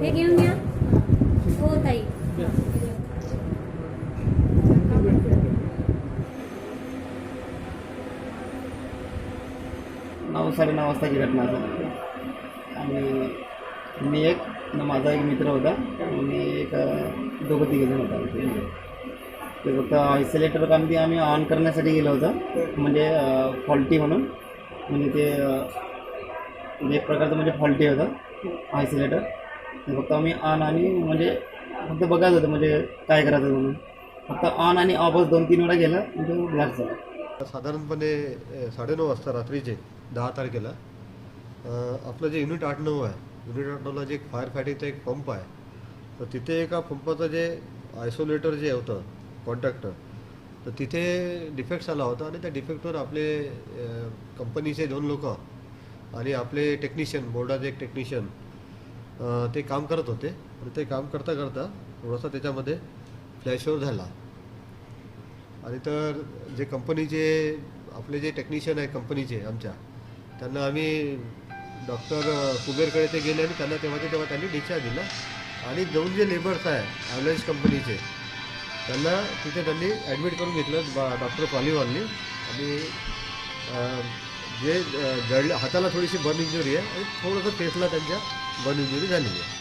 हे घेऊन घ्या. हो ताई. नऊ 9:30 वाजताची घटना झाली. आणि मी एक माझा एक मित्र होता आणि एक दोघं तिघेजण होता. ते फक्त आयसोलेटर काम ते आम्ही ऑन करण्यासाठी गेलो होतं, म्हणजे फॉल्टी म्हणून. म्हणजे ते एक प्रकारचं म्हणजे फॉल्टी होतं आयसोलेटर. ते फक्त आम्ही ऑन आणि म्हणजे फक्त बघायचं होतं म्हणजे काय करायचं म्हणून. फक्त ऑन आणि ऑफच 2-3 वेळा गेलं आणि तो ब्लॅक झाला. साधारणपणे 9:30 वाजता रात्रीचे 10 तारखेला आपलं जे युनिट 8-9 आहे, युनिट 8-9ला जे एक फायर फायटिंगचा एक पंप आहे, तर तिथे एका पंपाचं जे आयसोलेटर जे होतं कॉन्ट्रॅक्टर, तर तिथे डिफेक्ट्स आला होता. आणि त्या डिफेक्टवर आपले कंपनीचे 2 लोक आणि आपले टेक्निशियन, बोर्डाचे एक टेक्निशियन ते काम करत होते. आणि ते काम करता करता थोडासा त्याच्यामध्ये फ्लॅशओव्हर झाला. आणि तर जे कंपनीचे आपले जे टेक्निशियन आहे कंपनीचे आमच्या, त्यांना आम्ही डॉक्टर कुबेरकडे ते गेले आणि तेव्हा त्यांनी डिस्चार्ज दिला. आणि दोन जे लेबर्स आहे ॲव्हलॅन्स कंपनीचे, त्यांना तिथे त्यांनी ॲडमिट करून घेतलं डॉक्टर पॉलिवॉलनी. आणि जे हाताला थोडीशी बर्न इंजुरी आहे आणि थोडंसं फेसला त्यांच्या बर्न इंजुरी झालेली आहे.